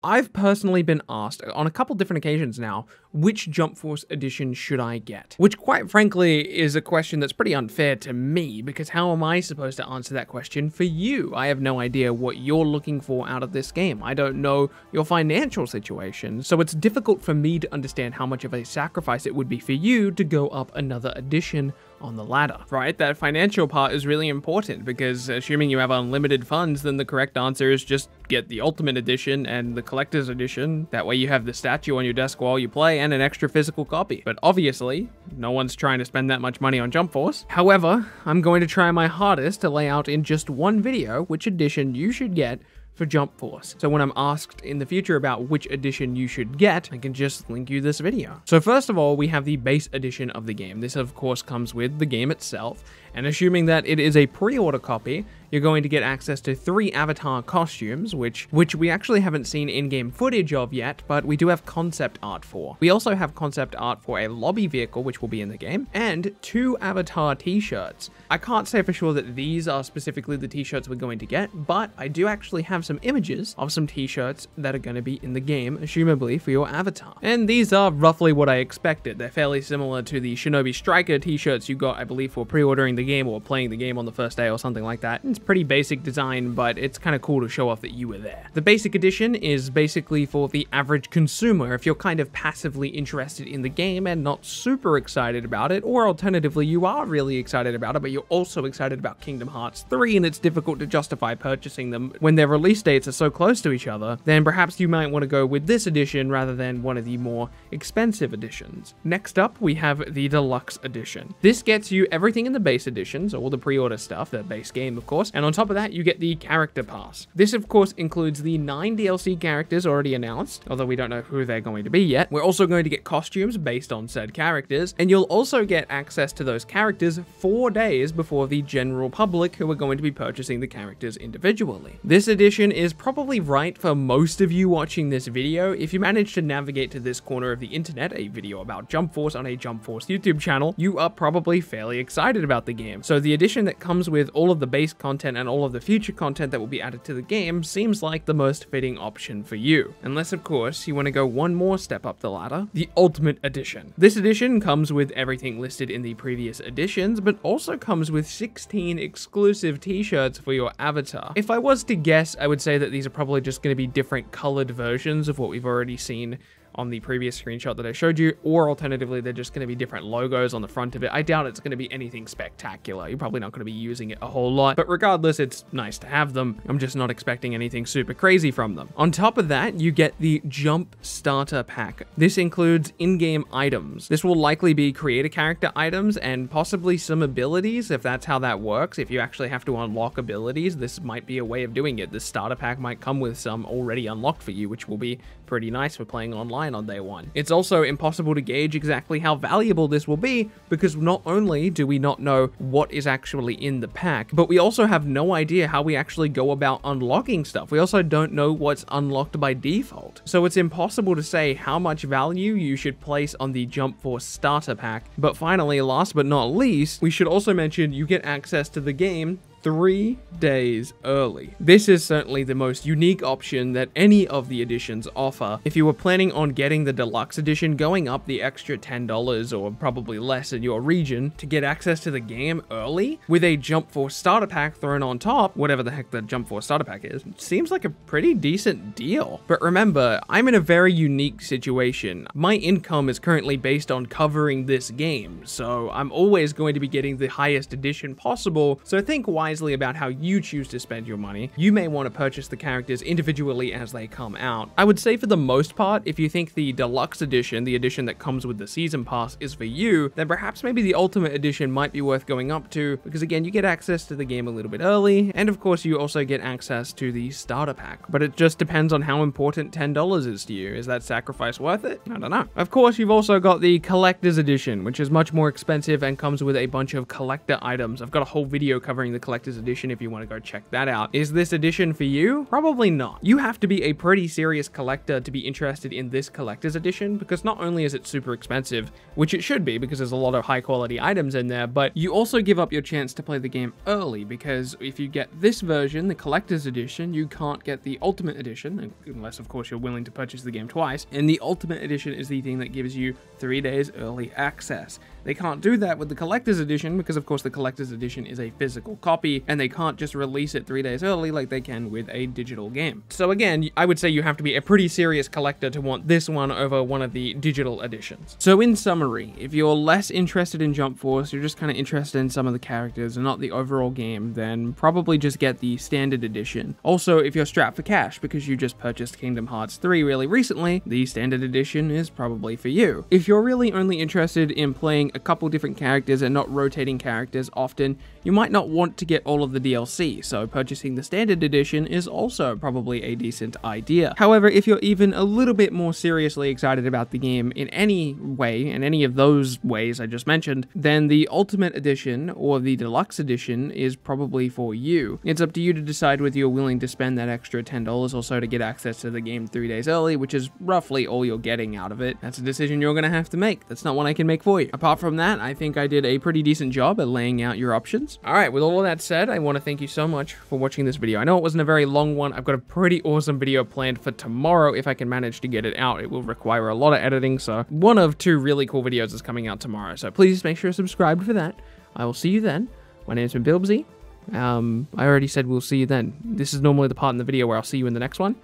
I've personally been asked on a couple different occasions now, which Jump Force edition should I get? Which quite frankly is a question that's pretty unfair to me, because how am I supposed to answer that question for you? I have no idea what you're looking for out of this game. I don't know your financial situation, so it's difficult for me to understand how much of a sacrifice it would be for you to go up another edition on the ladder, right? That financial part is really important, because assuming you have unlimited funds, then the correct answer is just get the Ultimate Edition and the Collector's Edition. That way you have the statue on your desk while you play and an extra physical copy. But obviously, no one's trying to spend that much money on Jump Force. However, I'm going to try my hardest to lay out in just one video which edition you should get for Jump Force. So when I'm asked in the future about which edition you should get, I can just link you this video. So first of all, we have the base edition of the game. This of course comes with the game itself, and assuming that it is a pre-order copy, you're going to get access to 3 avatar costumes, which we actually haven't seen in-game footage of yet, but we do have concept art for. We also have concept art for a lobby vehicle, which will be in the game, and 2 avatar t-shirts. I can't say for sure that these are specifically the t-shirts we're going to get, but I do actually have some images of some t-shirts that are going to be in the game, assumably for your avatar. And these are roughly what I expected. They're fairly similar to the Shinobi Striker t-shirts you got, I believe, for pre-ordering the game or playing the game on the first day or something like that. It's pretty basic design, but it's kind of cool to show off that you were there. The basic edition is basically for the average consumer if you're kind of passively interested in the game and not super excited about it, or alternatively you are really excited about it but you're also excited about Kingdom Hearts 3 and it's difficult to justify purchasing them when their release dates are so close to each other, then perhaps you might want to go with this edition rather than one of the more expensive editions. Next up, we have the Deluxe Edition. This gets you everything in the base edition, so all the pre-order stuff, the base game of course, and on top of that, you get the Character Pass. This, of course, includes the 9 DLC characters already announced, although we don't know who they're going to be yet. We're also going to get costumes based on said characters, and you'll also get access to those characters 4 days before the general public who are going to be purchasing the characters individually. This edition is probably right for most of you watching this video. If you manage to navigate to this corner of the internet, a video about Jump Force on a Jump Force YouTube channel, you are probably fairly excited about the game. So the edition that comes with all of the base content and all of the future content that will be added to the game seems like the most fitting option for you. Unless, of course, you want to go one more step up the ladder, the Ultimate Edition. This edition comes with everything listed in the previous editions, but also comes with 16 exclusive t-shirts for your avatar. If I was to guess, I would say that these are probably just going to be different colored versions of what we've already seen on the previous screenshot that I showed you, or alternatively, they're just going to be different logos on the front of it. I doubt it's going to be anything spectacular. You're probably not going to be using it a whole lot, but regardless, it's nice to have them. I'm just not expecting anything super crazy from them. On top of that, you get the Jump Starter Pack. This includes in-game items. This will likely be creator character items and possibly some abilities, if that's how that works. If you actually have to unlock abilities, this might be a way of doing it. The starter pack might come with some already unlocked for you, which will be pretty nice for playing online on day one. It's also impossible to gauge exactly how valuable this will be, because not only do we not know what is actually in the pack, but we also have no idea how we actually go about unlocking stuff. We also don't know what's unlocked by default. So it's impossible to say how much value you should place on the Jump Force starter pack. But finally, last but not least, we should also mention you get access to the game 3 days early. This is certainly the most unique option that any of the editions offer. If you were planning on getting the Deluxe Edition, going up the extra $10 or probably less in your region to get access to the game early with a Jump Force starter pack thrown on top, whatever the heck the Jump Force starter pack is, seems like a pretty decent deal. But remember, I'm in a very unique situation. My income is currently based on covering this game, so I'm always going to be getting the highest edition possible, so think wisely about how you choose to spend your money. You may want to purchase the characters individually as they come out. I would say for the most part, if you think the Deluxe Edition, the edition that comes with the Season Pass, is for you, then perhaps maybe the Ultimate Edition might be worth going up to, because again, you get access to the game a little bit early, and of course you also get access to the starter pack. But it just depends on how important $10 is to you. Is that sacrifice worth it? I don't know. Of course, you've also got the Collector's Edition, which is much more expensive and comes with a bunch of collector items. I've got a whole video covering the collector's collector's edition if you want to go check that out. Is this edition for you? Probably not. You have to be a pretty serious collector to be interested in this collector's edition, because not only is it super expensive, which it should be because there's a lot of high quality items in there, but you also give up your chance to play the game early, because if you get this version, the collector's edition, you can't get the ultimate edition, unless of course you're willing to purchase the game twice, and the ultimate edition is the thing that gives you 3 days early access. They can't do that with the collector's edition because of course the collector's edition is a physical copy and they can't just release it 3 days early like they can with a digital game. So again, I would say you have to be a pretty serious collector to want this one over one of the digital editions. So in summary, if you're less interested in Jump Force, you're just kind of interested in some of the characters and not the overall game, then probably just get the standard edition. Also, if you're strapped for cash because you just purchased Kingdom Hearts 3 really recently, the standard edition is probably for you. If you're really only interested in playing a couple different characters and not rotating characters often, you might not want to get all of the DLC, so purchasing the standard edition is also probably a decent idea. However, if you're even a little bit more seriously excited about the game in any way, in any of those ways I just mentioned, then the Ultimate Edition or the Deluxe Edition is probably for you. It's up to you to decide whether you're willing to spend that extra $10 or so to get access to the game 3 days early, which is roughly all you're getting out of it. That's a decision you're going to have to make. That's not one I can make for you. Apart from that, I think I did a pretty decent job at laying out your options. Alright, with all of that said, I want to thank you so much for watching this video. I know it wasn't a very long one. I've got a pretty awesome video planned for tomorrow if I can manage to get it out. It will require a lot of editing, so one of 2 really cool videos is coming out tomorrow. So please make sure you're subscribed for that. I will see you then. My name's been Bilbzy. I already said we'll see you then. This is normally the part in the video where I'll see you in the next one,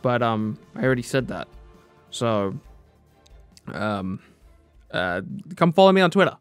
but I already said that. So come follow me on Twitter.